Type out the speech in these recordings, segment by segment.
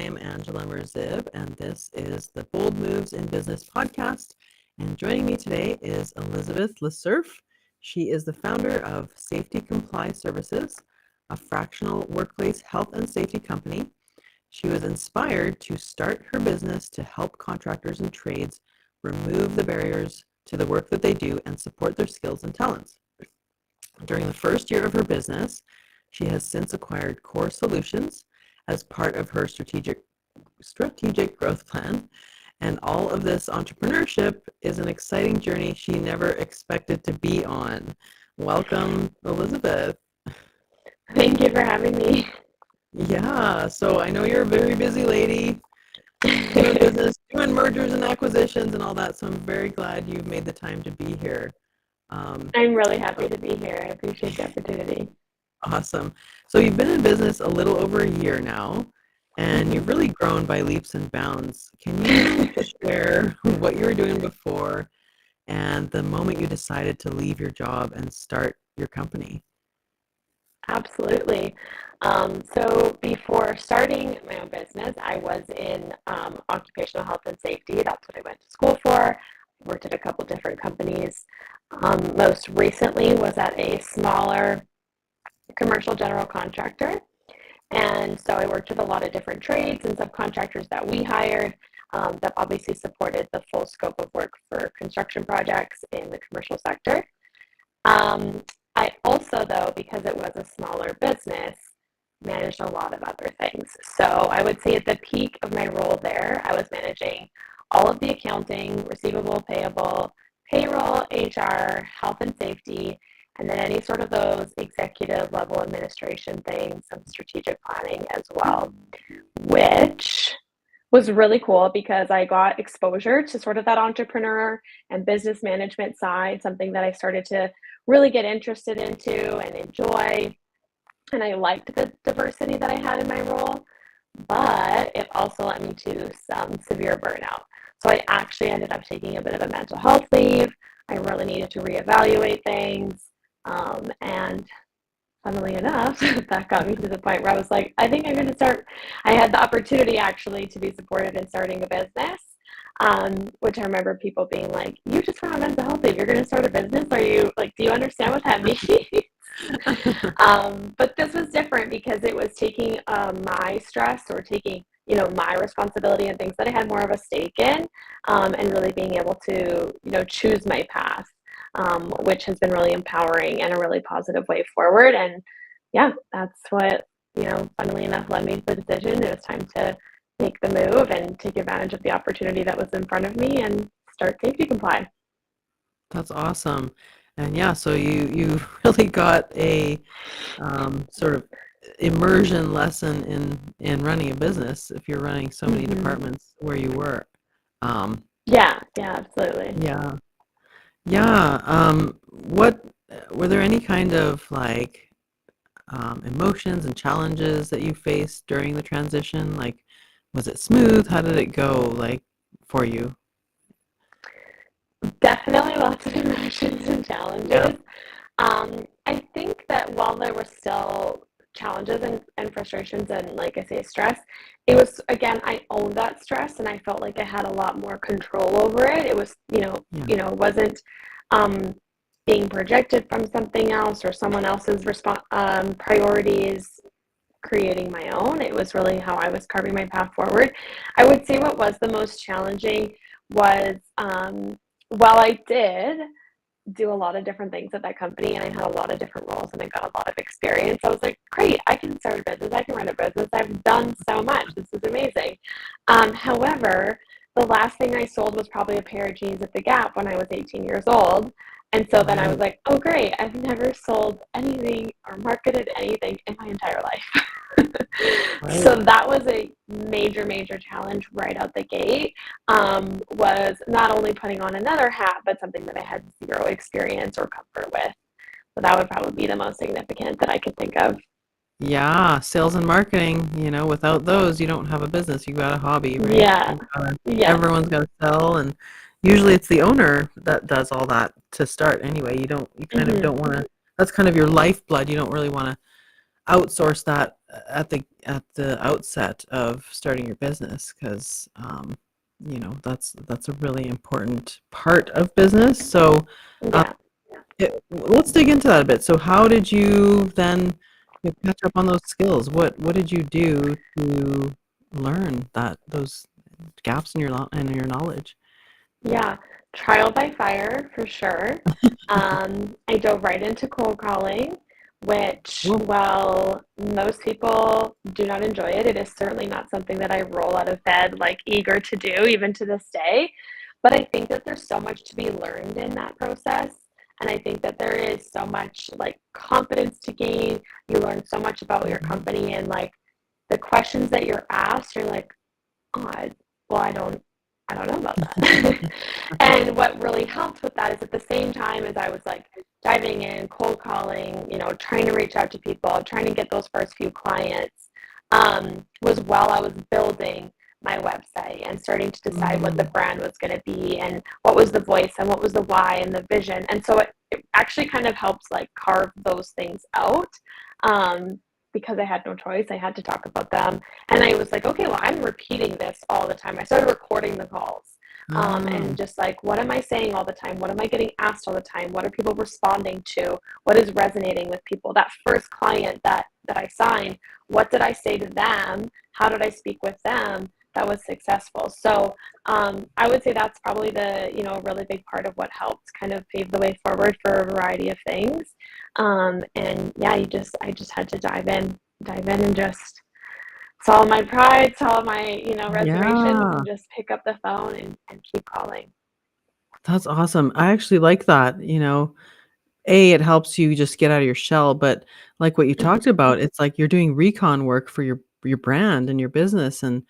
am Angela Merzib, and this is the Bold Moves in Business podcast. And joining me today is Elizabeth Lecerf. She is the founder of SafetyComply Services, a fractional workplace health and safety company. She was inspired to start her business to help contractors and trades remove the barriers to the work that they do and support their skills and talents. During the first year of her business, she has since acquired COR Solutions as part of her strategic growth plan. And all of this entrepreneurship is an exciting journey she never expected to be on. Welcome, Elizabeth. Thank you for having me. Yeah, so I know you're a very busy lady, doing business, doing mergers and acquisitions and all that, so I'm very glad you've made the time to be here. I'm really happy to be here. I appreciate the opportunity. Awesome. So you've been in business a little over a year now, and you've really grown by leaps and bounds. Can you share what you were doing before and the moment you decided to leave your job and start your company? Absolutely. So before starting my own business, I was in occupational health and safety. That's what I went to school for. I worked at a couple different companies. Most recently was at a smaller commercial general contractor. And so I worked with a lot of different trades and subcontractors that we hired that obviously supported the full scope of work for construction projects in the commercial sector. I also, though, because it was a smaller business, managed a lot of other things. So I would say at the peak of my role there, I was managing all of the accounting, receivable, payable, payroll, HR, health and safety, and then any sort of those executive level administration things, some strategic planning as well, which was really cool because I got exposure to sort of that entrepreneur and business management side, something that I started to really get interested into and enjoy. And I liked the diversity that I had in my role, but it also led me to some severe burnout. So I actually ended up taking a bit of a mental health leave. I really needed to reevaluate things. And funnily enough, that got me to the point where I was like, I think I'm going to start. I had the opportunity actually to be supported in starting a business, which I remember people being like, you just went on mental health leave. You're going to start a business? Are you like, do you understand what that means? But this was different because it was taking my stress or taking, my responsibility and things that I had more of a stake in, and really being able to, choose my path. Which has been really empowering and a really positive way forward. And yeah, that's what, funnily enough, led me to the decision. It was time to make the move and take advantage of the opportunity that was in front of me and start SafetyComply. That's awesome. And yeah, so you really got a sort of immersion lesson in running a business if you're running so many departments where you were. Yeah, absolutely. Yeah. Yeah. What were there any kind of like emotions and challenges that you faced during the transition? Like, was it smooth? How did it go, like, for you? Definitely lots of emotions and challenges. Yeah. I think that while there were still challenges and frustrations and, like I say, stress, it was, again, I owned that stress and I felt like I had a lot more control over it. It was, Yeah. It wasn't being projected from something else or someone else's priorities creating my own. It was really how I was carving my path forward. I would say what was the most challenging was while I did do a lot of different things at that company and I had a lot of different roles and I got a lot of experience, I was like, great, I can start a business, I can run a business, I've done so much, this is amazing. However, the last thing I sold was probably a pair of jeans at the Gap when I was 18 years old. And so then I was like, oh great, I've never sold anything or marketed anything in my entire life. Right. So that was a major, major challenge right out the gate, was not only putting on another hat, but something that I had zero experience or comfort with. So that would probably be the most significant that I could think of. Yeah, sales and marketing, without those, you don't have a business. You got a hobby, right? Yeah. Everyone's got to sell, and usually it's the owner that does all that to start anyway. You kind of don't want to, that's kind of your lifeblood. You don't really want to outsource that at the outset of starting your business, because that's a really important part of business. So um, Yeah. let's dig into that a bit. So how did you then catch up on those skills? What did you do to learn those gaps in in your knowledge? Yeah, trial by fire for sure. I dove right into cold calling, which, Well, while most people do not enjoy it, it is certainly not something that I roll out of bed like eager to do, even to this day. But I think that there's so much to be learned in that process. And I think that there is so much like confidence to gain. You learn so much about your mhm. company and like the questions that you're asked, you're like, oh, well, I don't know about that. And what really helped with that is at the same time as I was like diving in, cold calling, trying to reach out to people, trying to get those first few clients, was while I was building my website and starting to decide what the Mm, brand was going to be and what was the voice and what was the why and the vision. And so it actually kind of helps like carve those things out. Um, because I had no choice, I had to talk about them. And I was like, okay, well, I'm repeating this all the time. I started recording the calls. ah, And just like, what am I saying all the time? What am I getting asked all the time? What are people responding to? What is resonating with people? That first client that I signed, what did I say to them? How did I speak with them that was successful? So I would say that's probably the really big part of what helped kind of pave the way forward for a variety of things. And yeah, I just had to dive in and just swallow my pride, swallow my, reservations yeah, and just pick up the phone and keep calling. that's awesome. I actually like that. It helps you just get out of your shell, but like what you talked Mhm. about, it's like you're doing recon work for your brand and your business, and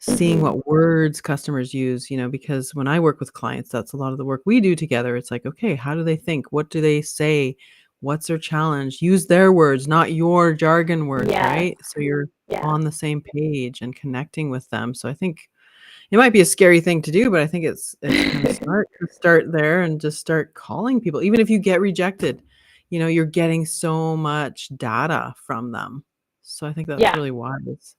seeing Mhm. what words customers use, because when I work with clients, that's a lot of the work we do together. It's like, okay, how do they think? What do they say? What's their challenge? Use their words, not your jargon words, Yes. right? So you're Yeah. on the same page and connecting with them. So I think it might be a scary thing to do, but I think it's kind of smart to start there and just start calling people. Even if you get rejected, you're getting so much data from them. So I think that's Yeah. really wise.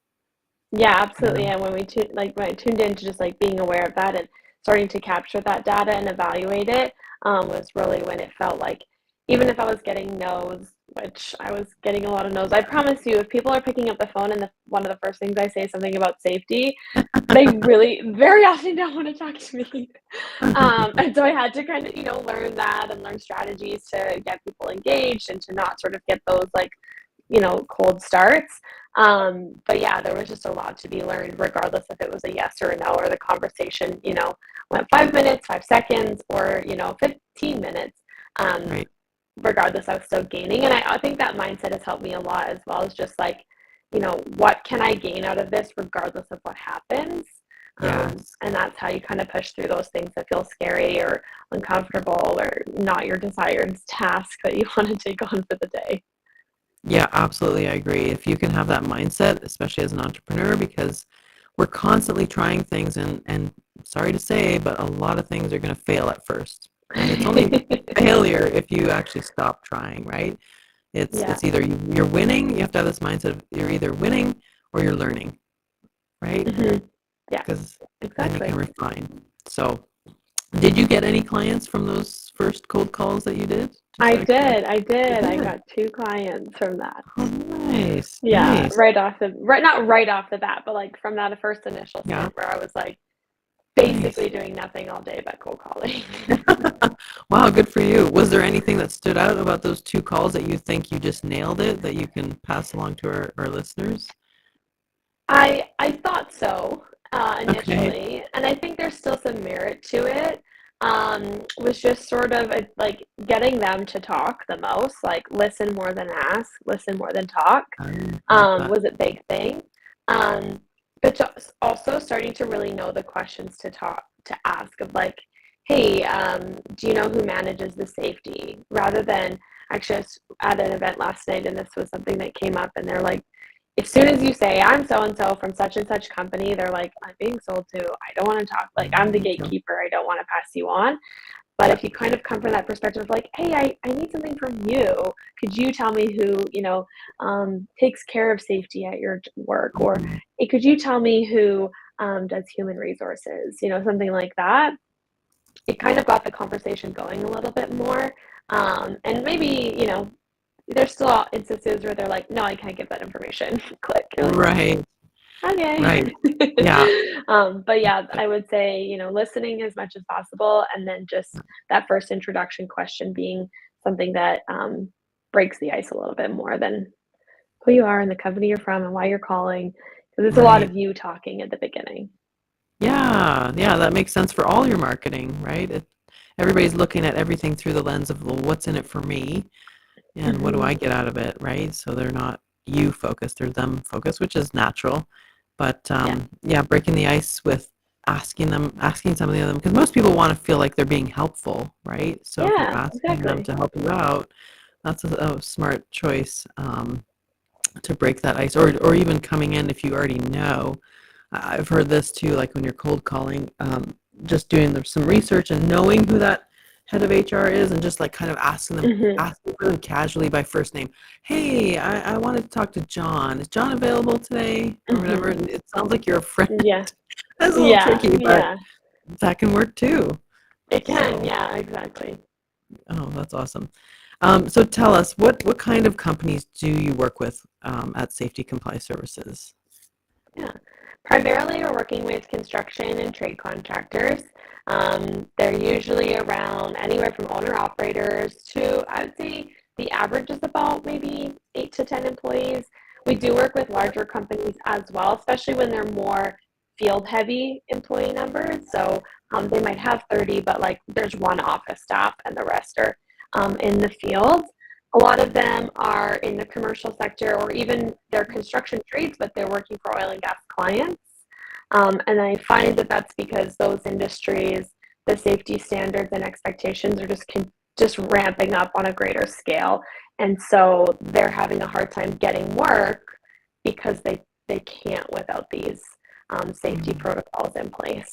Yeah, Yeah. absolutely. And when I tuned into just like being aware of that and starting to capture that data and evaluate it, was really when it felt like even if I was getting no's, which I was getting a lot of no's, I promise you, if people are picking up the phone and one of the first things I say is something about safety, they really very often don't want to talk to me. And so I had to kind of, learn that and learn strategies to get people engaged and to not sort of get those like, cold starts. But yeah, there was just a lot to be learned, regardless if it was a yes or a no, or the conversation, went 5 minutes, 5 seconds, or, 15 minutes. Um, Right. Regardless, I was still gaining. And I think that mindset has helped me a lot as well as just like, what can I gain out of this regardless of what happens? Yes. And that's how you kind of push through those things that feel scary or uncomfortable or not your desired task that you want to take on for the day. Yeah, absolutely. I agree. If you can have that mindset, especially as an entrepreneur, because we're constantly trying things, and sorry to say, but a lot of things are going to fail at first. And it's only failure if you actually stop trying, right? Yeah. It's either you're winning, you have to have this mindset of you're either winning or you're learning, right? Mhm. Yeah, Because then you can exactly. refine. So, did you get any clients from those first cold calls that you did? Just out of curiosity. I You did. I did. got 2 clients from that. Oh, nice, Yeah, nice. not right off the bat, but, like, from that first initial Yeah, stint where I was, like, nice. basically doing nothing all day but cold calling. Wow, good for you. Was there anything that stood out about those 2 calls that you think you just nailed it, that you can pass along to our listeners? I thought so, Okay. initially, and I think there's still some merit to it. Was just sort of, like, getting them to talk the most, like, listen more than ask, listen more than talk. I like that. Was a big thing. Um, but also starting to really know the questions to ask of like, hey, do you know who manages the safety? Rather than actually, I was at an event last night and this was something that came up and they're like, as soon as you say I'm so and so from such and such company, they're like, I'm being sold to. I don't want to talk. Like I'm the Me too. gatekeeper. I don't want to pass you on. But Yeah. if you kind of come from that perspective of like, hey, I need something from you. Could you tell me who, takes care of safety at your work? Or Mhm. hey, could you tell me who does human resources? Something like that. It kind of got the conversation going a little bit more. And maybe, there's still instances where they're like, no, I can't give that information. Click. You're like, Right. okay. Right. Yeah. But yeah, I would say, listening as much as possible, and then just that first introduction question being something that breaks the ice a little bit more than who you are and the company you're from and why you're calling. Because it's a lot Right. of you talking at the beginning. Yeah. Yeah. That makes sense for all your marketing, right? Everybody's looking at everything through the lens of, well, what's in it for me and what do Hmm. I get out of it, right? So they're not you focused, they're them focused, which is natural. But Yeah. yeah, breaking the ice with asking something of them, because most people want to feel like they're being helpful, right? So if you're Yeah, asking them exactly. to help you out, that's a smart choice to break that ice, or even coming in if you already know. I've heard this too, like when you're cold calling, just doing some research and knowing who that head of HR is, and just like kind of Hmm. asking really casually by first name. Hey, I wanted to talk to John. Is John available today or whatever? Hmm. And it sounds like you're a friend. Yeah. That's a little Yeah. tricky, but Yeah. that can work too. It can. So, Yeah, exactly. oh, that's awesome. So tell us, what kind of companies do you work with at Safety Comply Services? Yeah. Primarily, we're working with construction and trade contractors. They're usually around anywhere from owner operators to, I would say, the average is about maybe 8 to 10 employees. We do work with larger companies as well, especially when they're more field heavy employee numbers. So they might have 30, but like there's one office staff and the rest are in the field. A lot of them are in the commercial sector or even they're construction trades, but they're working for oil and gas clients. And I find that that's because those industries, the safety standards and expectations are just ramping up on a greater scale. And so they're having a hard time getting work because they can't without these safety Mm. protocols in place.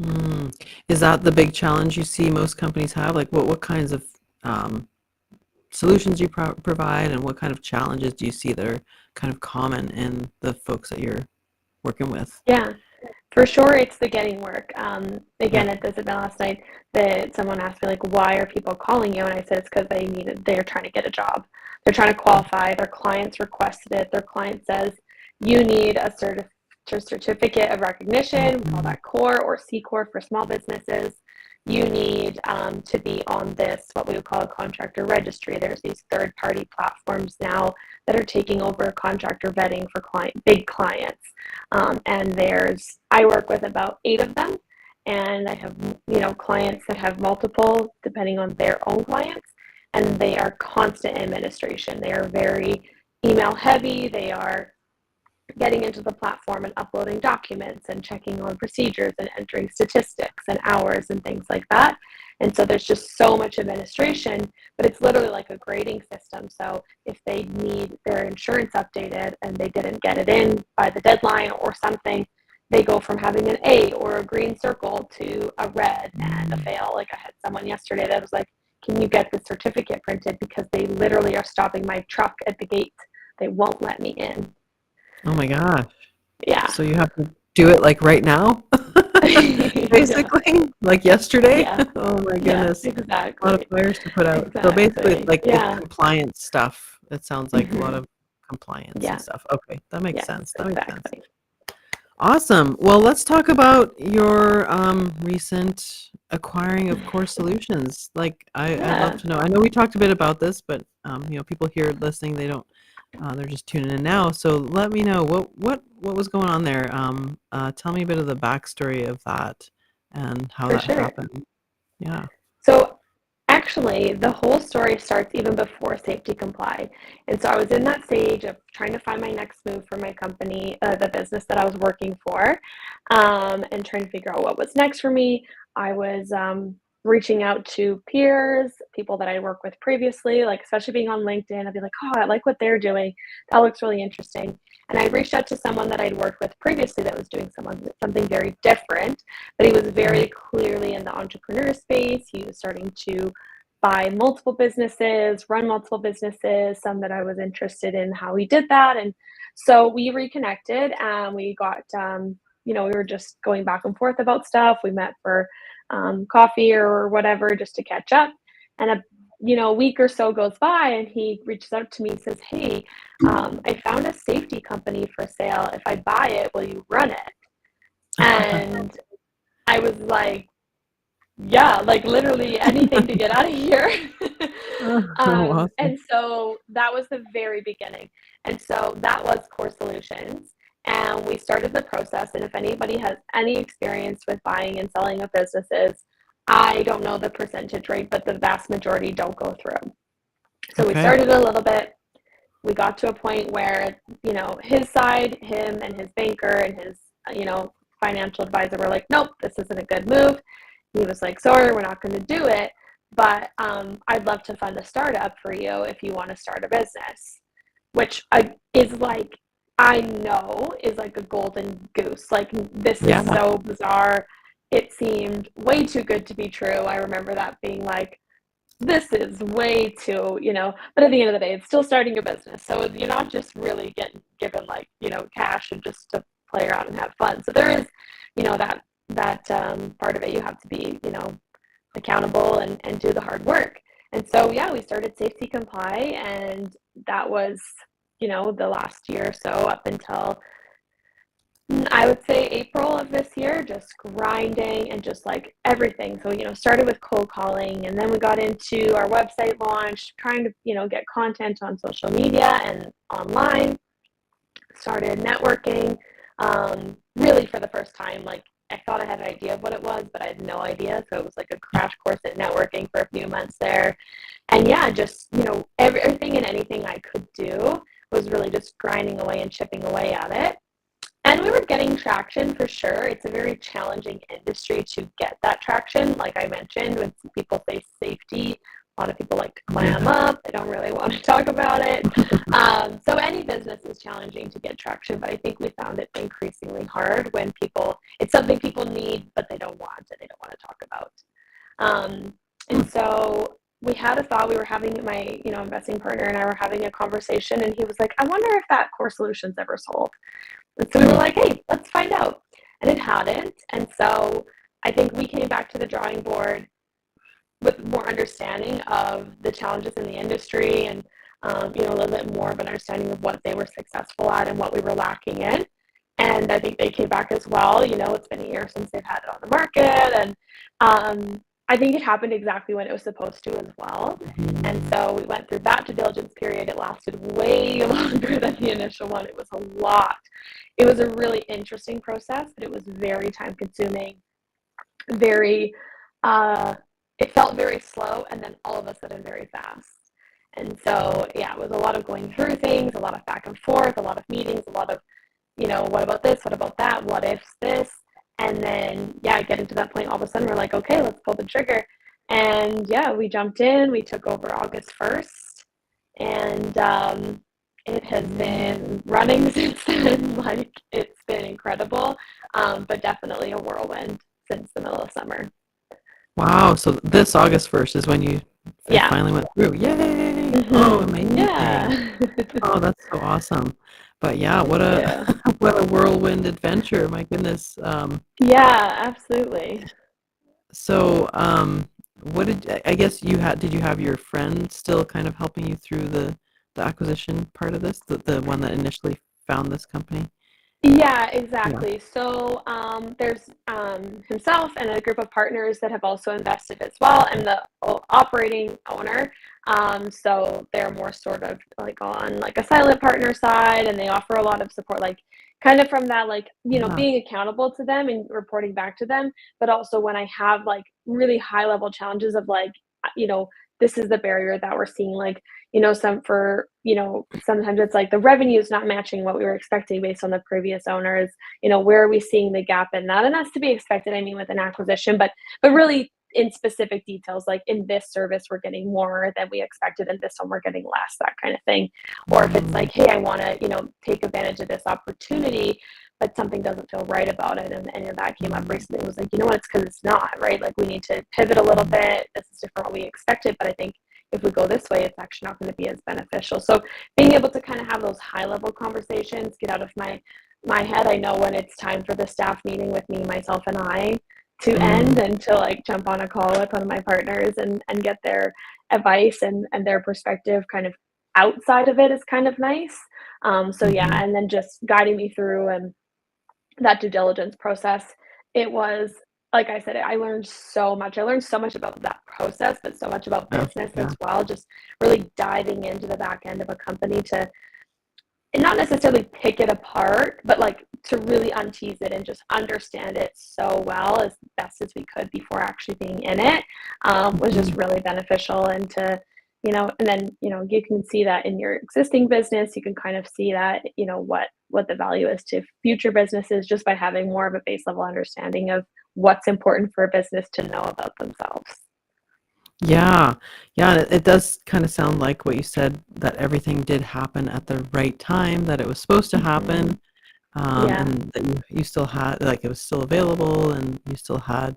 Mm. Is that the big challenge you see most companies have? Like what kinds of um, solutions you provide, and what kind of challenges do you see that are kind of common in the folks that you're working with? Yeah. For sure, it's the getting work. Yeah. Again, at this event last night, that someone asked me like, "Why are people calling you?" And I said, "It's because they're trying to get a job. They're trying to qualify. Their clients requested it. Their client says you need a certificate of recognition. We call Mhm. that COR or COR for small businesses. You need to be on this what we would call a contractor registry. There's these third-party platforms now that are taking over contractor vetting for big clients." And I work with about 8 of them, and I have, clients that have multiple, depending on their own clients, and they are constant administration. They are very email heavy. They are getting into the platform and uploading documents and checking on procedures and entering statistics and hours and things like that. And so there's just so much administration, but it's literally like a grading system. So if they need their insurance updated and they didn't get it in by the deadline or something, they go from having an A or a green circle to a red and a Mm. fail. Like I had someone yesterday that was like, can you get the certificate printed? Because they literally are stopping my truck at the gate. They won't let me in. Oh my gosh. Yeah. So you have to do it like right now? Yeah. Basically, like yesterday? Yeah. Oh my Yeah, goodness. A lot of exactly. fires to put out. So basically, Exactly. like it's Yeah. compliance stuff. It sounds like a lot Mhm. of compliance and Yeah. stuff. Okay, that makes Yes, sense. That makes sense. exactly. Awesome. Well, let's talk about your recent acquiring of COR Solutions. Like, I'd love Yeah, to know. I know we talked a bit about this, but people here listening, they don't. They're just tuning in now. So let me know what was going on there. Tell me a bit of the backstory of that and how for that sure. happened. Yeah. So actually, the whole story starts even before Safety Comply. And so I was in that stage of trying to find my next move for my company, the business that I was working for, and trying to figure out what was next for me. I was reaching out to peers, people that I worked with previously, like especially being on LinkedIn, I'd be like, oh, I like what they're doing. That looks really interesting. And I reached out to someone that I'd worked with previously that was doing something very different, but he was very clearly in the entrepreneur space. He was starting to buy multiple businesses, run multiple businesses, some that I was interested in how he did that. And so we reconnected and we got, we were just going back and forth about stuff. We met for coffee or whatever just to catch up. And a week or so goes by and he reaches out to me and says, hey, I found a safety company for sale. If I buy it, will you run it? And I was like, yeah, like literally anything to get out of here. Awesome. And so that was the very beginning. And so that was COR Solutions. And we started the process. And if anybody has any experience with buying and selling of businesses, I don't know the percentage rate, but the vast majority don't go through. So we started a little bit. We got to a point where, his side, him and his banker and his, financial advisor were like, nope, this isn't a good move. He was like, sorry, we're not going to do it, but I'd love to fund a startup for you if you want to start a business, which is like, I know is like a golden goose. Like this is so bizarre. It seemed way too good to be true. I remember that being like, this is way too, but at the end of the day, it's still starting a business. So you're not just really getting given like, cash and just to play around and have fun. So there is, that part of it. You have to be, accountable and do the hard work. And so, we started SafetyComply, and that was, the last year or so up until I would say April of this year, just grinding and just like everything. So, started with cold calling, and then we got into our website launch, trying to, get content on social media and online, started networking, really for the first time. Like I thought I had an idea of what it was, but I had no idea. So it was like a crash course at networking for a few months there. And just, everything and anything I could do was really just grinding away and chipping away at it. And we were getting traction for sure. It's a very challenging industry to get that traction. Like I mentioned, when people say safety, a lot of people like to clam up. They don't really want to talk about it. So any business is challenging to get traction, but I think we found it increasingly hard when it's something people need, but they don't want and they don't want to talk about. And so we had a thought. We were having my, investing partner and I were having a conversation, and he was like, I wonder if that COR Solutions ever sold. And so we were like, hey, let's find out. And it hadn't. And so I think we came back to the drawing board with more understanding of the challenges in the industry and, a little bit more of an understanding of what they were successful at and what we were lacking in. And I think they came back as well. It's been a year since they've had it on the market. And I think it happened exactly when it was supposed to as well. And so we went through that due diligence period. It lasted way longer than the initial one. It was a lot. It was a really interesting process, but it was very time consuming, very, it felt very slow, and then all of a sudden very fast. And so, it was a lot of going through things, a lot of back and forth, a lot of meetings, a lot of, what about this? What about that? What if this? And then, getting to that point, all of a sudden we're like, okay, let's pull the trigger. And we jumped in, we took over August 1st, and it has been running since then. Like, it's been incredible, but definitely a whirlwind since the middle of summer. Wow. So this August 1st is when you finally went through. Yay. Mm-hmm. Oh, amazing. Yeah. Oh, that's so awesome. But what a what a whirlwind adventure. My goodness. Yeah, absolutely. So, I guess did you have your friend still kind of helping you through the acquisition part of this, the one that initially found this company? Yeah, exactly. So there's himself and a group of partners that have also invested as well. I'm the operating owner. So they're more sort of like on like a silent partner side, and they offer a lot of support, like kind of from that, like, being accountable to them and reporting back to them. But also when I have like really high level challenges of like, this is the barrier that we're seeing, like, sometimes it's like the revenue is not matching what we were expecting based on the previous owners. Where are we seeing the gap in that? And that's to be expected, I mean, with an acquisition, but really in specific details, like in this service, we're getting more than we expected, and this one we're getting less, that kind of thing. Or if it's Mm, like, hey, I want to, take advantage of this opportunity, but something doesn't feel right about it. And that came up mm, recently. It was like, you know what, it's because it's not, right? Like we need to pivot a little mm. bit. This is different what we expected, but I think if we go this way, it's actually not going to be as beneficial. So being able to kind of have those high level conversations, get out of my head. I know when it's time for the staff meeting with me, myself, and I to end, Mm, and to like jump on a call with one of my partners and get their advice and their perspective kind of outside of it is kind of nice. So yeah, mhm. and then just guiding me through and that due diligence process. It was, like I said, I learned so much. I learned so much about that process, but so much about Oh, business yeah. as well. Just really diving into the back end of a company to, and not necessarily pick it apart, but like to really untease it and just understand it so well as best as we could before actually being in it, was just Mhm. really beneficial. And to, and then, you can see that in your existing business. You can kind of see that, what the value is to future businesses just by having more of a base level understanding of what's important for a business to know about themselves. Yeah. Yeah, and it does kinda sound like what you said, that everything did happen at the right time, that it was supposed to Mhm. happen, Yeah. and that you still had like, it was still available, and you still had,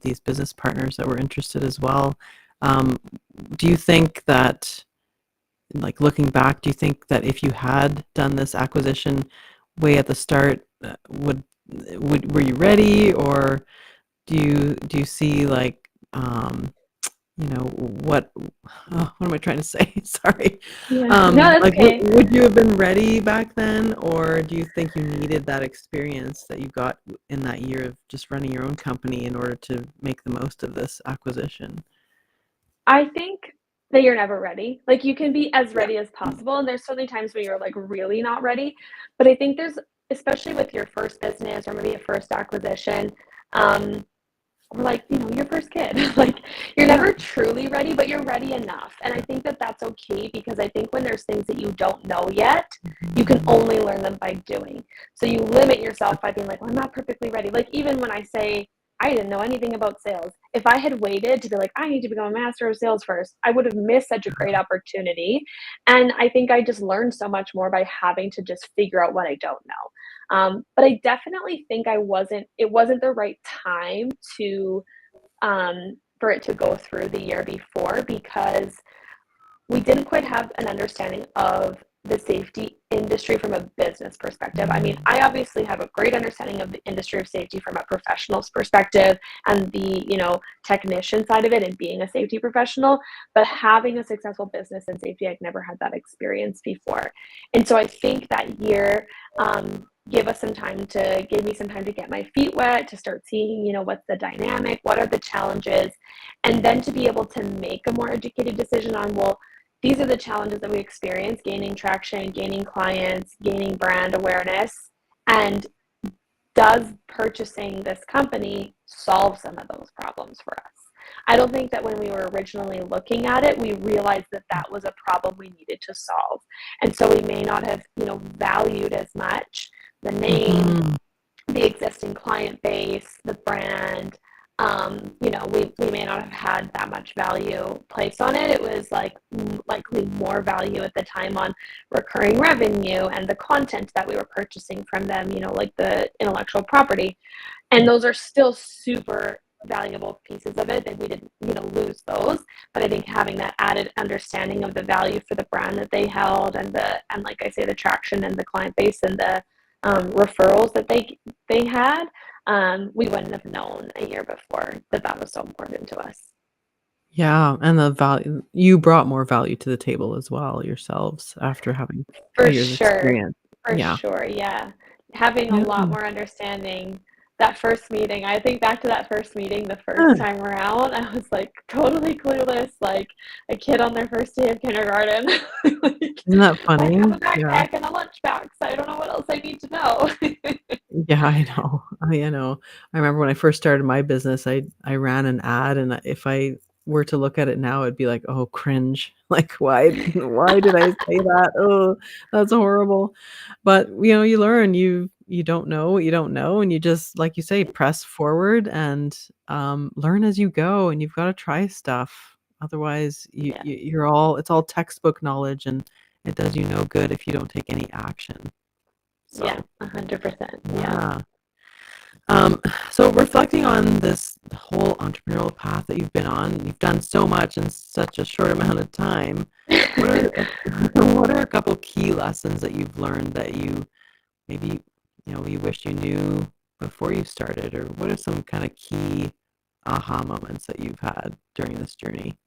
these business partners that were interested as well. Um, do you think that, like, looking back, do you think that if you had done this acquisition way at the start, were you ready, or do you see, like, what am I trying to say? Sorry. Yeah. No, that's Like, okay. would you have been ready back then, or do you think you needed that experience that you got in that year of just running your own company in order to make the most of this acquisition? I think that you're never ready. Like, you can be as Yeah. ready as possible, and there's so many times where you're, like, really not ready, but I think there's, especially with your first business or maybe a first acquisition, um, or, like, your first kid, like, you're Yeah. never truly ready, but you're ready enough, and I think that that's okay, because I think when there's things that you don't know yet, you can Mhm. only learn them by doing. So you limit yourself by being like, "Well, I'm not perfectly ready." Like, even when I say I didn't know anything about sales, if I had waited to be like, "I need to become a master of sales first," I would have missed such a great opportunity, and I think I just learned so much more by having to just figure out what I don't know. But I definitely think it wasn't the right time to, for it to go through the year before, because we didn't quite have an understanding of the safety industry from a business perspective. I mean, Mm. I obviously have a great understanding of the industry of safety from a professional's perspective and the, technician side of it and being a safety professional, but having a successful business in safety, I've never had that experience before. And so I think that year, gave me some time to get my feet wet, to start seeing, what's the dynamic, what are the challenges, and then to be able to make a more educated decision on, well, these are the challenges that we experience: gaining traction, gaining clients, gaining brand awareness. And does purchasing this company solve some of those problems for us? I don't think that when we were originally looking at it, we realized that that was a problem we needed to solve. And so we may not have, valued as much the name, Mhm. the existing client base, the brand. We may not have had that much value placed on it. It was like likely more value at the time on recurring revenue and the content that we were purchasing from them, like the intellectual property. And those are still super valuable pieces of it, and we didn't, lose those. But I think having that added understanding of the value for the brand that they held, and like I say, the traction and the client base and the, referrals that they had, we wouldn't have known a year before that that was so important to us. Yeah, and the value you brought more value to the table as well yourselves after having a For year's sure. experience. For Yeah. sure, yeah. Having a Yeah. lot more understanding. That first meeting, I think back to that first meeting the first Huh. time around, I was, like, totally clueless, like a kid on their first day of kindergarten. Like, Isn't that I have a funny? Yeah. backpack and a lunchbox, I don't know what else I need to know. Yeah, I know. I know. I remember when I first started my business, I ran an ad, and if I were to look at it now, it'd be like, "Oh, cringe." Like, why did I say that? Oh, that's horrible. But, you learn. you don't know what you don't know, and you just, like you say, press forward and learn as you go, and you've got to try stuff. Otherwise, Yeah. you're all it's all textbook knowledge, and it does you no good if you don't take any action. Yeah, So, 100%. Yeah. yeah. Um, so reflecting on this whole entrepreneurial path that you've been on, you've done so much in such a short amount of time. What are what are a couple key lessons that you've learned that you maybe you wish you knew before you started, or what are some kind of key aha moments that you've had during this journey?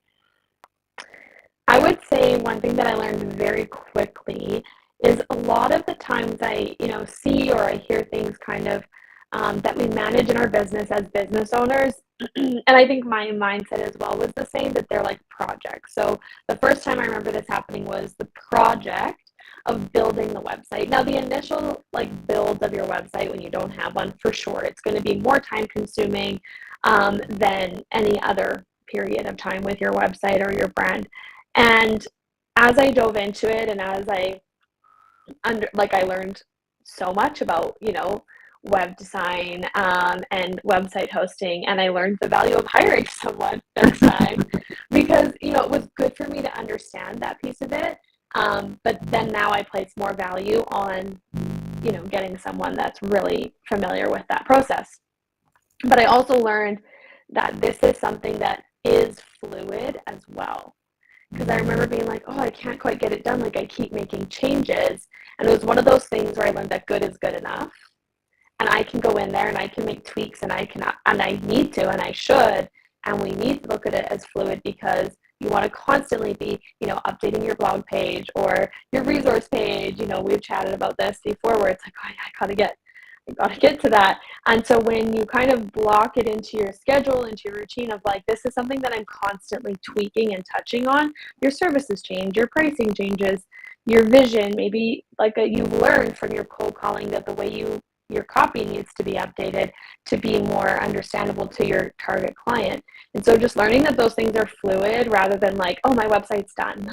I would say one thing that I learned very quickly is a lot of the times I, see or I hear things kind of that we manage in our business as business owners. And I think my mindset as well was the same, that they're like projects. So the first time I remember this happening was the project of building the website. Now, the initial like builds of your website when you don't have one, for sure, it's going to be more time consuming than any other period of time with your website or your brand. And as I dove into it and as I learned so much about, web design and website hosting, and I learned the value of hiring someone next time because, it was good for me to understand that piece of it. But then now I place more value on, getting someone that's really familiar with that process. But I also learned that this is something that is fluid as well, because I remember being like, oh, I can't quite get it done. Like, I keep making changes. And it was one of those things where I learned that good is good enough. And I can go in there and I can make tweaks, and I need to, and I should. And we need to look at it as fluid, because you want to constantly be, updating your blog page or your resource page. We've chatted about this before, where it's like, oh, I gotta get to that. And so when you kind of block it into your schedule, into your routine of like, this is something that I'm constantly tweaking and touching on, your services change, your pricing changes, your vision, maybe like you've learned from your cold calling that the way your copy needs to be updated to be more understandable to your target client. And so just learning that those things are fluid rather than like, oh, my website's done.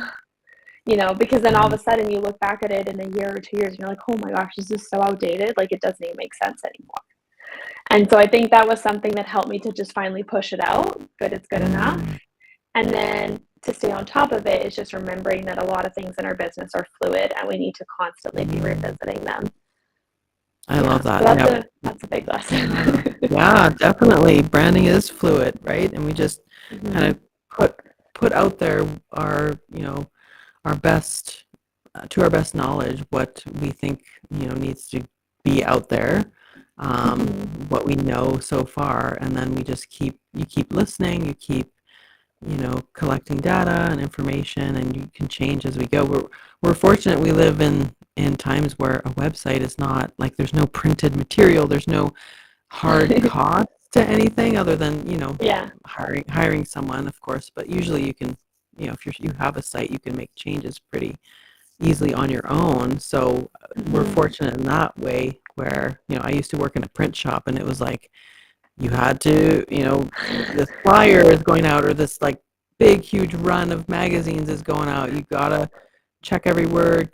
Because then all of a sudden you look back at it in a year or 2 years and you're like, oh my gosh, this is so outdated. Like, it doesn't even make sense anymore. And so I think that was something that helped me to just finally push it out. Good is good enough. And then to stay on top of it is just remembering that a lot of things in our business are fluid and we need to constantly be revisiting them. I love that. So Yep. that's a big Yeah. lesson. Yeah, definitely. Branding is fluid, right? And we just kind Mhm. of put out there our, our best to our best knowledge what we think, needs to be out there, Mhm. what we know so far, and then you keep listening, you keep, collecting data and information, and you can change as we go. We're fortunate we live in times where a website is not like there's no printed material, there's no hard cost to anything other than, Yeah. hiring someone, of course, but usually you can, if you have a site, you can make changes pretty easily on your own. So we're Mhm. fortunate in that way where, I used to work in a print shop, and it was like you had to, this flyer is going out, or this like big huge run of magazines is going out. You gotta check every word,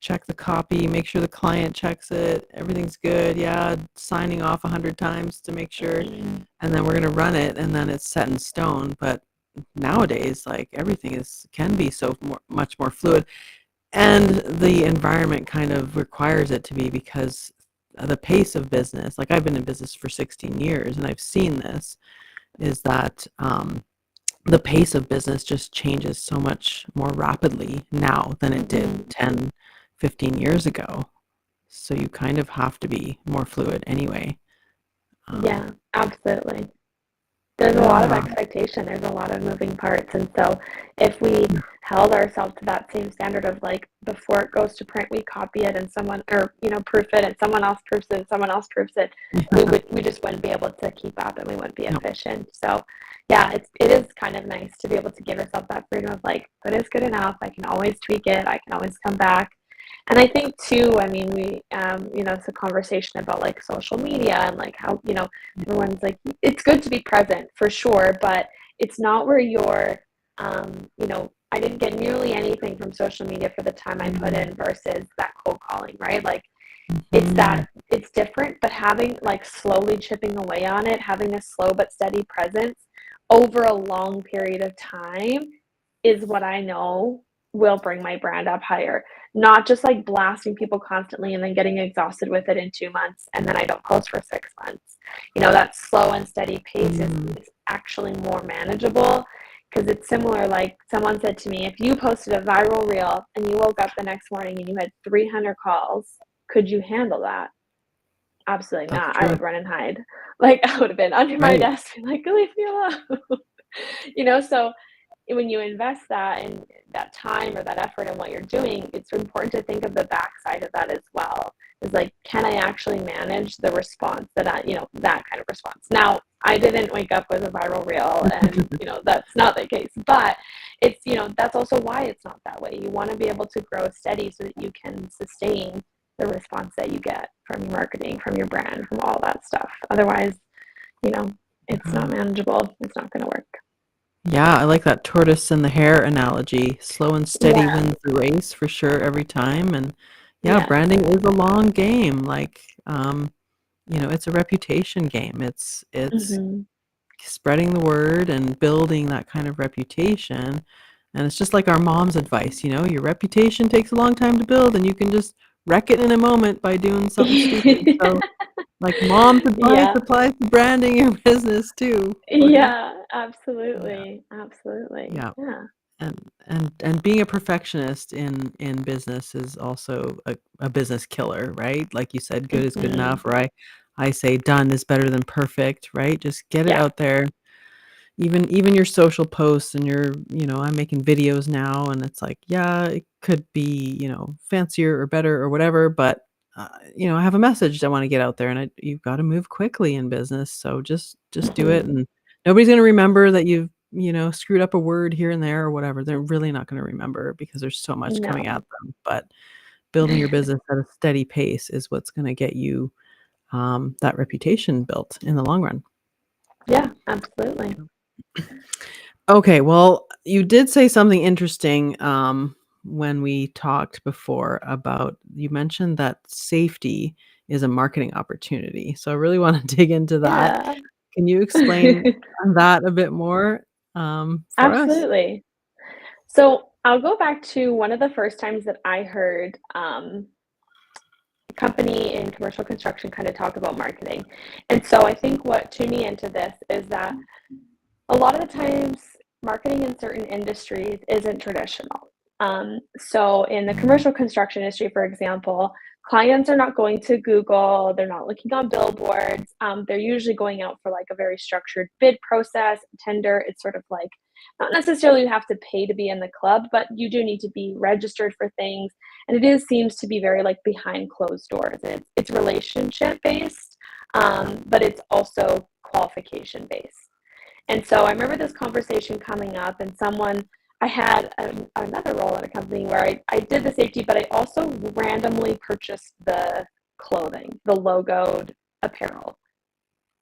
check the copy, make sure the client checks it, everything's good. Yeah, signing off 100 times to make sure, Mhm. and then we're gonna run it, and then it's set in stone. But nowadays, like everything can be so much more fluid, and the environment kind of requires it to be, because the pace of business, like I've been in business for 16 years and I've seen this, is that the pace of business just changes so much more rapidly now than it did Mhm. 10, 15 years ago. So you kind of have to be more fluid anyway. Um, Yeah, absolutely. There's a lot of yeah. expectation, there's a lot of moving parts. And so if we held ourselves to that same standard of like, before it goes to print, we copy it and someone, or, proof it, and someone else proofs it, and someone else proofs it, we just wouldn't be able to keep up, and we wouldn't be No. efficient. So yeah, it is kind of nice to be able to give yourself that freedom of like, good is good enough. I can always tweak it. I can always come back. And I think too, I mean, it's a conversation about like social media and like how, everyone's like, it's good to be present for sure, but it's not where you're, I didn't get nearly anything from social media for the time I put in versus that cold calling, right? Like, It's Mhm. that it's different, but having like slowly chipping away on it, having a slow but steady presence over a long period of time is what I know will bring my brand up higher. Not just like blasting people constantly and then getting exhausted with it in 2 months and then I don't post for 6 months. That slow and steady pace Mm. is actually more manageable because it's similar. Like someone said to me, if you posted a viral reel and you woke up the next morning and you had 300 calls, could you handle that? Absolutely That's not. I true. would run and hide. Like I would have been under my Right. desk, like leave me alone. So when you invest that and that time or that effort in what you're doing, it's important to think of the backside of that as well. Is like, can I actually manage the response that kind of response? Now, I didn't wake up with a viral reel and, that's not the case, but that's also why it's not that way. You want to be able to grow steady so that you can sustain the response that you get from your marketing, from your brand, from all that stuff. Otherwise, you know, it's not Uh, manageable. It's not going to work. yeah, I like that tortoise and the hare analogy. Slow and steady Yeah. wins the race for sure every time. And yeah, Yes. branding is a long game. Like, it's a reputation game. It's Mhm. spreading the word and building that kind of reputation. And it's just like our mom's advice, your reputation takes a long time to build and you can just wreck it in a moment by doing something stupid. So, like mom's advice Yeah. applies to branding your business too. Like, Yeah, yeah, absolutely, absolutely. yeah. Yeah. And being a perfectionist in business is also a business killer, right? Like you said, good is good Mhm. enough, or I say done is better than perfect, right? Just get it Yeah. out there. Even your social posts and I'm making videos now and it's like, yeah, it could be, fancier or better or whatever, but I have a message I want to get out there and you've got to move quickly in business. So just do it, Mhm. and nobody's going to remember that you've, screwed up a word here and there or whatever. They're really not going to remember because there's so much coming No. at them. But building your business at a steady pace is what's going to get you that reputation built in the long run. Yeah, absolutely. Okay, well, you did say something interesting when we talked before about you mentioned that safety is a marketing opportunity. So I really want to dig into that. Yeah. Can you explain that a bit more for us? Absolutely. So, I'll go back to one of the first times that I heard, a company in commercial construction kinda talk about marketing, and so I think what tuned me into this is that a lot of the times, marketing in certain industries isn't traditional. So, in the commercial construction industry, for example, clients are not going to Google, they're not looking on billboards. They're usually going out for like a very structured bid process, tender. It's sort of like not necessarily you have to pay to be in the club, but you do need to be registered for things. And it is seems to be very like behind closed doors. It's relationship based, but it's also qualification based. And so I remember this conversation coming up, and I had another role at a company where I did the safety, but I also randomly purchased the clothing, the logoed apparel,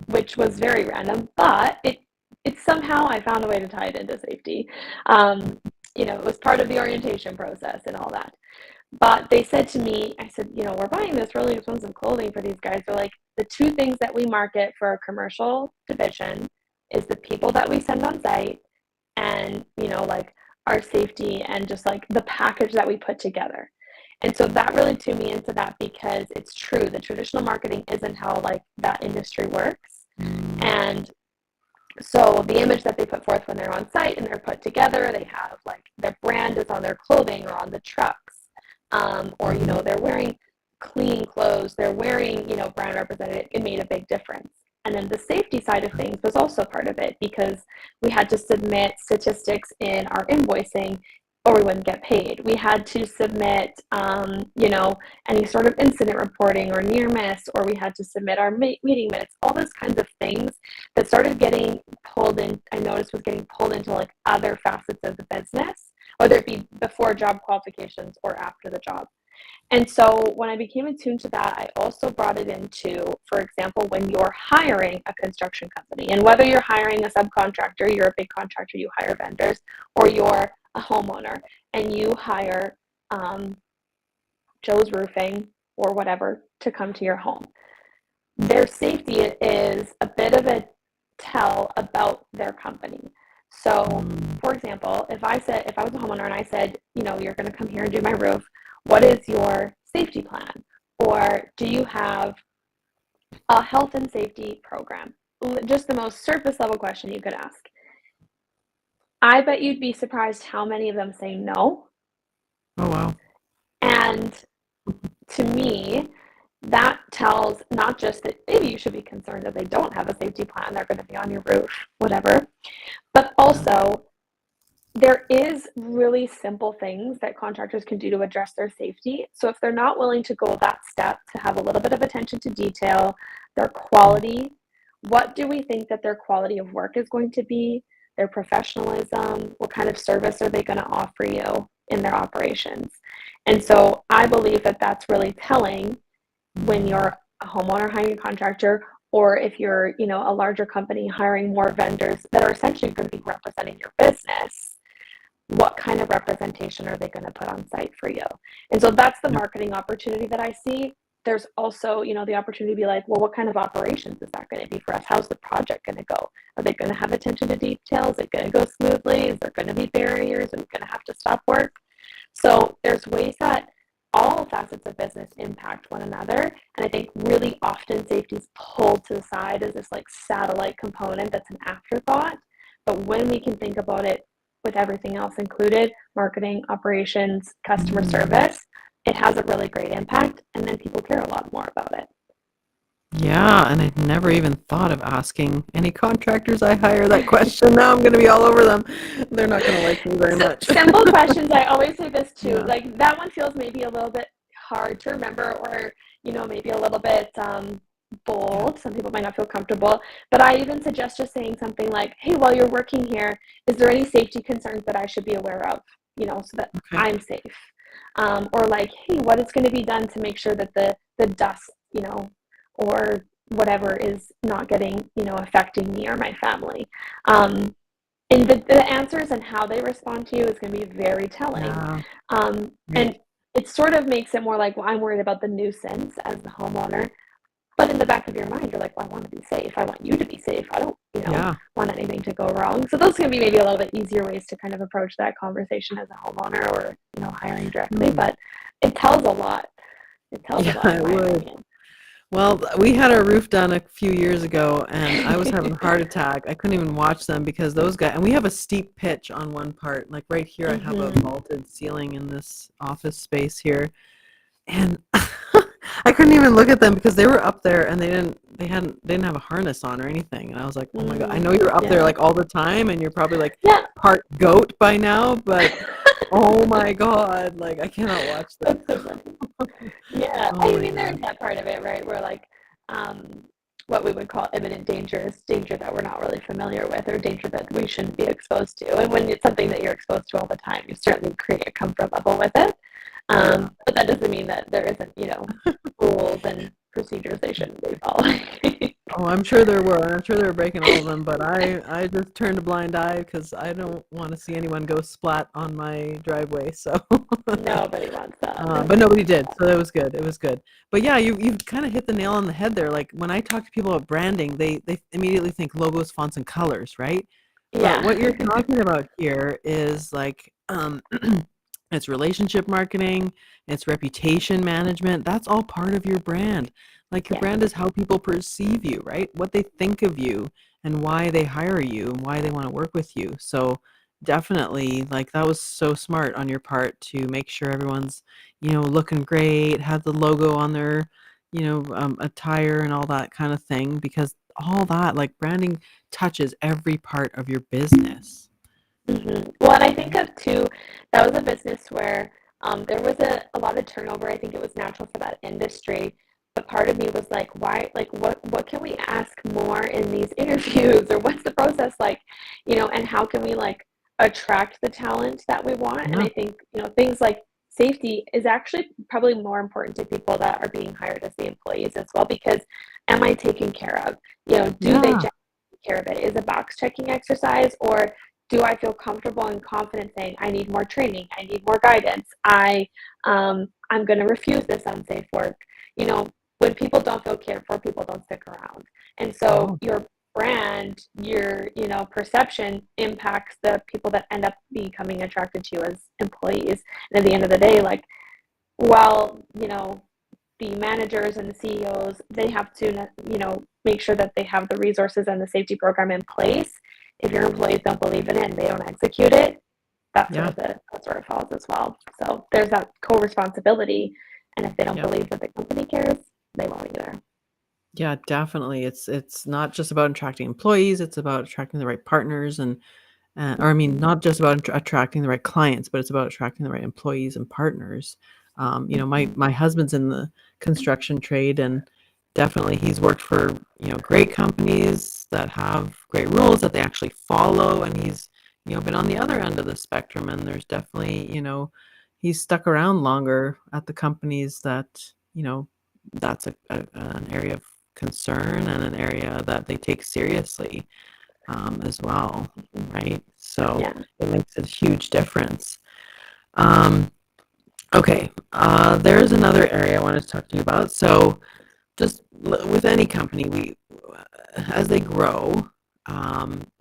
which was very random, but it somehow I found a way to tie it into safety. It was part of the orientation process and all that. But they said to me, I said, we're buying this really expensive clothing for these guys. They're like, the two things that we market for our commercial division is the people that we send on site and, like our safety and just like the package that we put together. And so that really tuned me into that because it's true. The traditional marketing isn't how like that industry works. And so the image that they put forth when they're on site and they're put together, they have like their brand is on their clothing or on the trucks, or they're wearing clean clothes, they're wearing brand representative. It made a big difference. And then the safety side of things was also part of it because we had to submit statistics in our invoicing or we wouldn't get paid. We had to submit, any sort of incident reporting or near miss, or we had to submit our meeting minutes, all those kinds of things that started getting pulled in. I noticed was getting pulled into like other facets of the business, whether it be before job qualifications or after the job. And so when I became attuned to that, I also brought it into, for example, when you're hiring a construction company, and whether you're hiring a subcontractor, you're a big contractor, you hire vendors, or you're a homeowner and you hire Joe's Roofing or whatever to come to your home. Their safety is a bit of a tell about their company. So, for example, if I was a homeowner and I said, you're going to come here and do my roof, what is your safety plan? Or do you have a health and safety program? Just the most surface level question you could ask. I bet you'd be surprised how many of them say no. Oh, wow. And to me, that tells not just that maybe you should be concerned that they don't have a safety plan, they're going to be on your roof, whatever, but also there is really simple things that contractors can do to address their safety. So if they're not willing to go that step to have a little bit of attention to detail, their quality, what do we think that their quality of work is going to be, their professionalism, what kind of service are they going to offer you in their operations? And so I believe that that's really telling when you're a homeowner hiring a contractor, or if you're, a larger company hiring more vendors that are essentially going to be representing your business, what kind of representation are they going to put on site for you? And so that's the marketing opportunity that I see. There's also, the opportunity to be like, well, what kind of operations is that going to be for us? How's the project going to go? Are they going to have attention to detail? Is it going to go smoothly? Is there going to be barriers? Are we going to have to stop work? So there's ways that all facets of business impact one another. And I think really often safety is pulled to the side as this like satellite component that's an afterthought. But when we can think about it with everything else included, marketing, operations, customer service, it has a really great impact. And then people care a lot more about it. Yeah, and I'd never even thought of asking any contractors I hire that question. Now I'm going to be all over them. They're not going to like me very much. Simple questions. I always say this too. Yeah. Like that one feels maybe a little bit hard to remember, or maybe a little bit bold. Some people might not feel comfortable, but I even suggest just saying something like, hey, while you're working here, is there any safety concerns that I should be aware of, so that I'm safe? Or like, hey, what is going to be done to make sure that the dust, or whatever is not getting, affecting me or my family. And the answers and how they respond to you is going to be very telling. Yeah. And it sort of makes it more like, well, I'm worried about the nuisance as the homeowner. But in the back of your mind, you're like, well, I want to be safe. I want you to be safe. I don't, want anything to go wrong. So those can be maybe a little bit easier ways to kind of approach that conversation as a homeowner or, hiring directly. But it tells a lot. It tells a lot, in my opinion. Well, we had our roof done a few years ago, and I was having a heart attack. I couldn't even watch them because those guys, and we have a steep pitch on one part. Like right here, I have a vaulted ceiling in this office space here, and I couldn't even look at them because they were up there and they didn't have a harness on or anything. And I was like, oh my God, I know you're up there like all the time, and you're probably like part goat by now, but oh my God, like I cannot watch them. Yeah, I mean, there's that part of it, right? Where like, what we would call imminent danger is danger that we're not really familiar with, or danger that we shouldn't be exposed to. And when it's something that you're exposed to all the time, you certainly create a comfort level with it. But that doesn't mean that there isn't, rules and procedures they shouldn't be following. Oh, I'm sure there were. I'm sure they were breaking all of them, but I just turned a blind eye because I don't want to see anyone go splat on my driveway. So nobody wants that. But nobody did, so it was good. It was good. But yeah, you've kind of hit the nail on the head there. Like when I talk to people about branding, they immediately think logos, fonts, and colors, right? Yeah. But what you're talking about here is like it's relationship marketing, it's reputation management. That's all part of your brand. Like your brand is how people perceive you, right? What they think of you and why they hire you and why they want to work with you. So definitely, like that was so smart on your part to make sure everyone's, looking great, have the logo on their, attire and all that kind of thing, because all that, like branding touches every part of your business. Well, and I think of too, that was a business where there was a lot of turnover. I think it was natural for that industry. But part of me was like, why, like, what can we ask more in these interviews, or what's the process like, and how can we like attract the talent that we want? And I think, things like safety is actually probably more important to people that are being hired as the employees as well, because am I taken care of? Do they take care of it? Is a box checking exercise, or do I feel comfortable and confident saying I need more training, I need more guidance, I I'm going to refuse this unsafe work. You know, when people don't feel cared for, people don't stick around. And so Oh, your brand, your, perception impacts the people that end up becoming attracted to you as employees. And at the end of the day, like, while, the managers and the CEOs, they have to, make sure that they have the resources and the safety program in place. If your employees don't believe in it and they don't execute it, yeah, that's where it falls as well. So there's that co-responsibility, and if they don't yeah. believe that the company cares, they won't either. Yeah, definitely. It's not just about attracting employees, it's about attracting the right partners and or I mean, not just about attracting the right clients, but it's about attracting the right employees and partners. My husband's in the construction trade, and definitely he's worked for great companies that have great rules that they actually follow, and he's been on the other end of the spectrum, and there's definitely he's stuck around longer at the companies that that's an area of concern and an area that they take seriously as well, right? So Yeah. it makes a huge difference. Um, okay, there's another area I wanted to talk to you about. So just with any company, as they grow,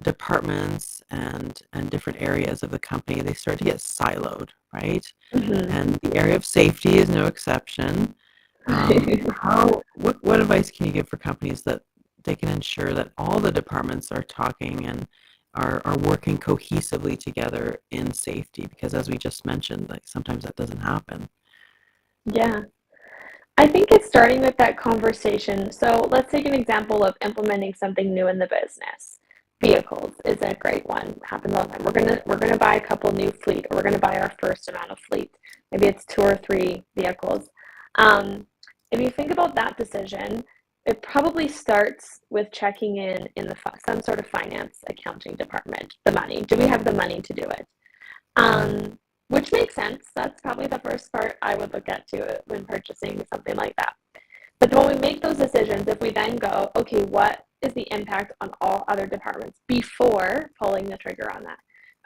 departments and different areas of the company, they start to get siloed, right? Mm-hmm. And the area of safety is no exception. What advice can you give for companies that they can ensure that all the departments are talking and are working cohesively together in safety? Because as we just mentioned, like sometimes that doesn't happen. Yeah. I think it's starting with that conversation. So let's take an example of implementing something new in the business. Vehicles is a great one. Happens all the time. We're gonna buy a couple new fleet, or we're gonna buy our first amount of fleet. Maybe it's 2 or 3 vehicles. Um, if you think about that decision, it probably starts with checking in the some sort of finance accounting department. The money. Do we have the money to do it? Um, which makes sense. That's probably the first part I would look at too when purchasing something like that. But when we make those decisions, if we then go, okay, what is the impact on all other departments before pulling the trigger on that?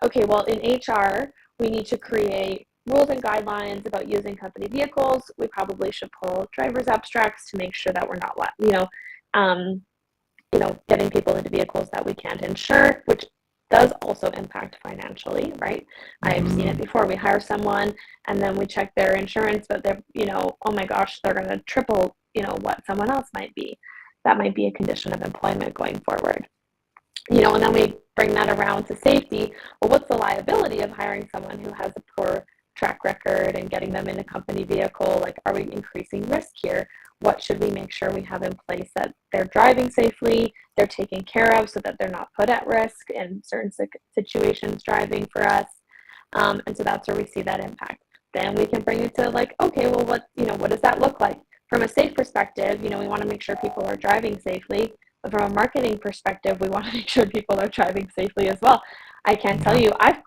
Okay, well, in HR, we need to create rules and guidelines about using company vehicles. We probably should pull driver's abstracts to make sure that we're not, um, getting people into vehicles that we can't insure, which does also impact financially, right? I've seen it Mm-hmm. before. We hire someone and then we check their insurance, but they're, oh my gosh, they're going to triple, what someone else might be. That might be a condition of employment going forward. And then we bring that around to safety. Well, what's the liability of hiring someone who has a poor track record and getting them in a company vehicle? Like, are we increasing risk here? What should we make sure we have in place that they're driving safely, they're taken care of so that they're not put at risk in certain situations driving for us? And so that's where we see that impact. Then we can bring it to like, okay, well, what does that look like? From a safe perspective, we want to make sure people are driving safely. But from a marketing perspective, we want to make sure people are driving safely as well. I can't tell Yeah. you,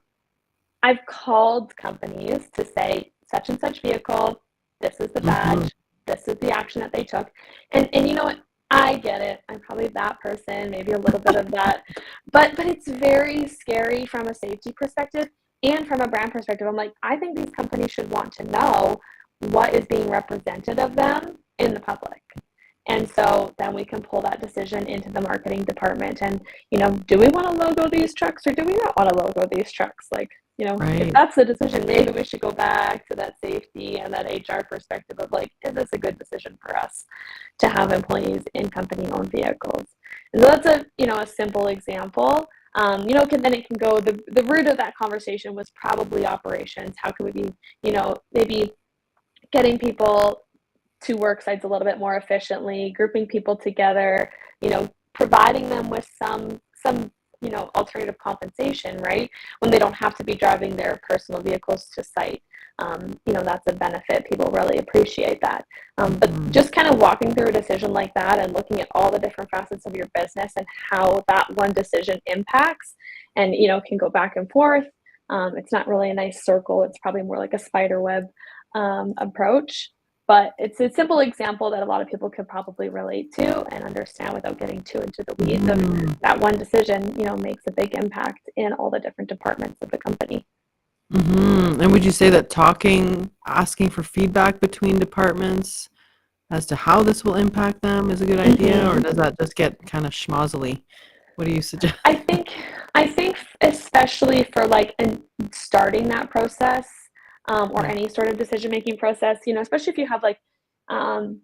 I've called companies to say such and such vehicle, this is the Mm-hmm. badge, this is the action that they took. And you know what? I get it. I'm probably that person, maybe a little bit of that. But it's very scary from a safety perspective and from a brand perspective. I'm like, I think these companies should want to know what is being represented of them in the public. And so then we can pull that decision into the marketing department. And, do we want to logo these trucks or do we not want to logo these trucks? Like, if Right. that's the decision, maybe we should go back to that safety and that HR perspective of like, is this a good decision for us to have employees in company owned vehicles? And so that's a simple example. Then it can go, the root of that conversation was probably operations. How can we be, maybe getting people to work sites a little bit more efficiently, grouping people together, providing them with some alternative compensation, right? When they don't have to be driving their personal vehicles to site. That's a benefit. People really appreciate that. But Mm-hmm. just kind of walking through a decision like that and looking at all the different facets of your business and how that one decision impacts and, can go back and forth. It's not really a nice circle. It's probably more like a spider web approach. But it's a simple example that a lot of people could probably relate to and understand without getting too into the weeds of Mm-hmm. that one decision, makes a big impact in all the different departments of the company. And would you say that asking for feedback between departments as to how this will impact them is a good idea, or does that just get kind of schmozzly? What do you suggest? I think especially for like starting that process, or Yeah. any sort of decision making process, especially if you have like um,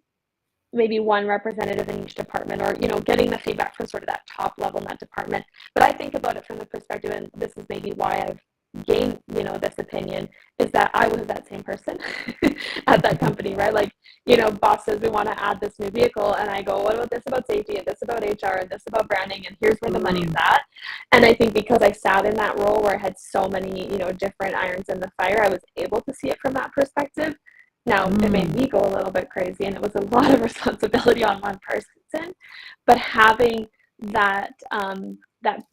maybe one representative in each department, or getting the feedback from sort of that top level in that department. But I think about it from the perspective, and this is maybe why I've gained this opinion, is that I was that same person at that company, right? Like, boss says we want to add this new vehicle, and I go, what about this about safety, and this about HR, and this about branding, and here's where the money's Mm, at. And I think because I sat in that role where I had so many different irons in the fire, I was able to see it from that perspective. Now, it made mm, me go a little bit crazy, and it was a lot of responsibility on one person, but having that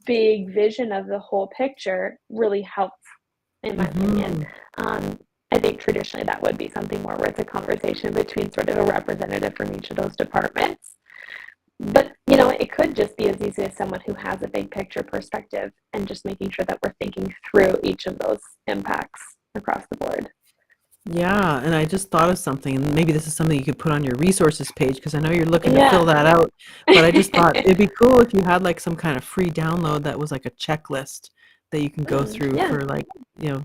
big vision of the whole picture really helps, in my opinion. mhm. I think traditionally that would be something more where it's a conversation between sort of a representative from each of those departments. But, it could just be as easy as someone who has a big picture perspective and just making sure that we're thinking through each of those impacts across the board. Yeah, and I just thought of something, and maybe this is something you could put on your resources page because I know you're looking to fill Yeah. that out. But I just thought it'd be cool if you had like some kind of free download that was like a checklist that you can go through Yeah. for like, you know,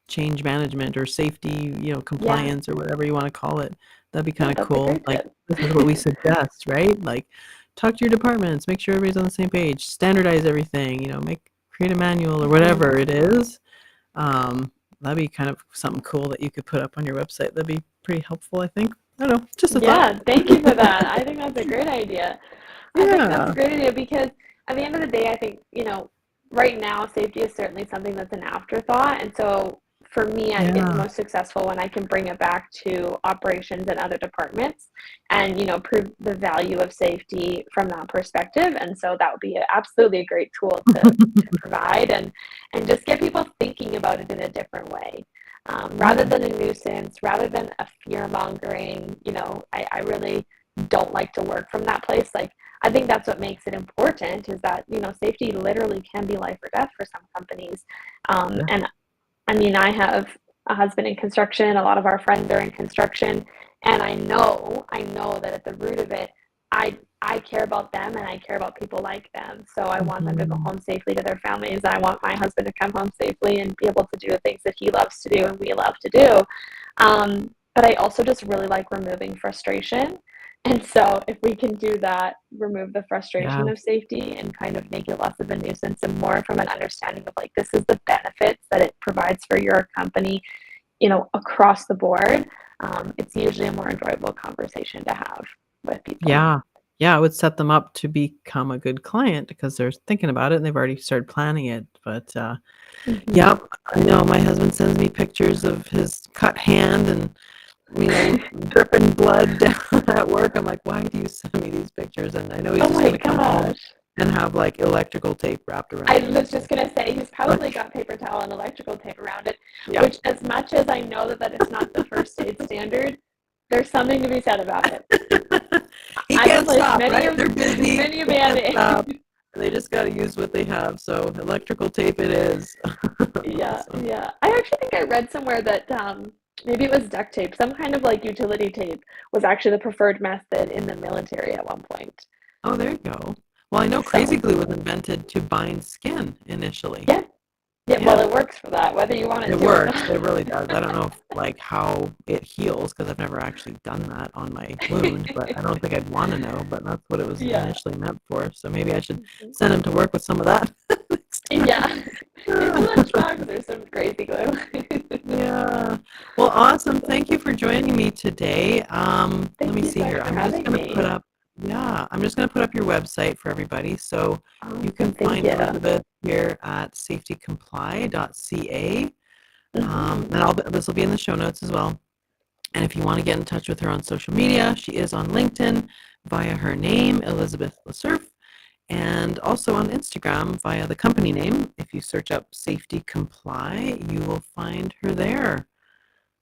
change management or safety, Yeah. compliance or whatever you want to call it. That'd be kind Yeah, of that's a cool. great Like tip. this is what we suggest, right? Like talk to your departments, make sure everybody's on the same page, standardize everything, create a manual or Mhm. whatever it is. Um, that'd be kind of something cool that you could put up on your website. That'd be pretty helpful, I think. I don't know, just a thought. Yeah, thank you for that. I think that's a great idea. I think that's a Yeah, great idea because at the end of the day, I think, right now, safety is certainly something that's an afterthought. And so for me, I get yeah, most successful when I can bring it back to operations and other departments and, prove the value of safety from that perspective. And so that would be absolutely a great tool to provide and just get people thinking about it in a different way. Rather yeah, than a nuisance, rather than a fear mongering, I really don't like to work from that place. Like, I think that's what makes it important is that, safety literally can be life or death for some companies. yeah. And I mean, I have a husband in construction, a lot of our friends are in construction, and I know that at the root of it, I care about them and I care about people like them. So I want them to go Mhm. home safely to their families. I want my husband to come home safely and be able to do the things that he loves to do and we love to do. But I also just really like removing frustration. And so if we can do that, remove the Yeah, frustration of safety and kind of make it less of a nuisance and more from an understanding of like this is the benefits that it provides for your company, across the board, it's usually a more enjoyable conversation to have with people. yeah, yeah. It would set them up to become a good client because they're thinking about it and they've already started planning it. But Hmm. yep, I know my husband sends me pictures of his cut hand and dripping blood down at work. I'm like, why do you send me these pictures? And I know he's Oh just my gonna come home gosh. and have like electrical tape wrapped I around it. was just So, gonna say he's but probably got paper towel and electrical tape around it, yeah, which as much as I know that it's not the first aid standard, there's something to be said about it. he I've can't replaced stop, many right? of They're busy. many a They can't band-aid. stop. They just got to use what they have. So electrical tape it is. Yeah, So, yeah. I actually think I read somewhere that maybe it was duct tape, some kind of like utility tape was actually the preferred method in the military at one point. oh, there you go. Well, I know crazy So, glue was invented to bind skin initially. yeah, yeah. Well, Yeah. it works for that, whether you want it It to or works, it not. really does. I don't know if, like, how it heals because 'cause I've never actually done that on my wound, but I don't think I'd wanna know, but that's what it was Yeah. initially meant for, so maybe I should send him to work with some of that next time. Yeah. His lunchbox or some crazy glue. Yeah. Well, awesome, thank you for joining me today. Let Thank me you see so here, much for having me. I'm just gonna put up your website for everybody, so you can Awesome. Thank find you. Elizabeth here at safetycomply.ca. Hmm. And this will be in the show notes as well. And if you want to get in touch with her on social media, she is on LinkedIn via her name, Elizabeth Lecerf, and also on Instagram via the company name. If you search up Safety Comply, you will find her there.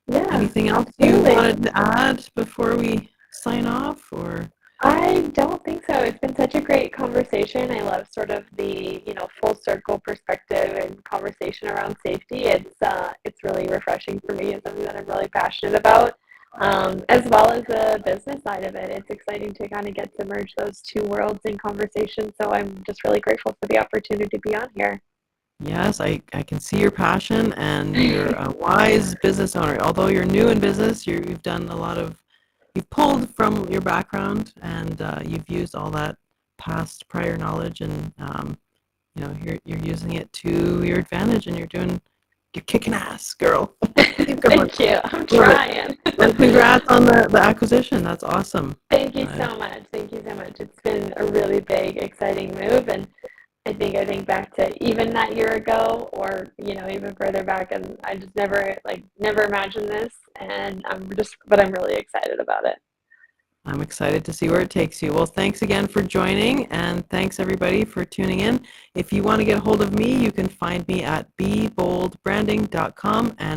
Yeah, Anything else you absolutely. wanted to add before we sign off, or? I don't think so. It's been such a great conversation. I love sort of the, full circle perspective and conversation around safety. It's really refreshing for me. It's something that I'm really passionate about, as well as the business side of it. It's exciting to kind of get to merge those two worlds in conversation. So I'm just really grateful for the opportunity to be on here. Yes, I can see your passion, and you're a wise business owner. Although you're new in business, you've done a lot of, you've pulled from your background, and you've used all that past prior knowledge, and you're using it to your advantage, and you're kicking ass, girl. Keep going. Thank you. I'm Love it. trying. And congrats on the acquisition. That's awesome. Thank you so much. Thank you so much. It's been a really big, exciting move, and I think back to even that year ago, or even further back, and I just never imagined this, and but I'm really excited about it. I'm excited to see where it takes you. Well, thanks again for joining, and thanks everybody for tuning in. If you want to get a hold of me, you can find me at beboldbranding.com, and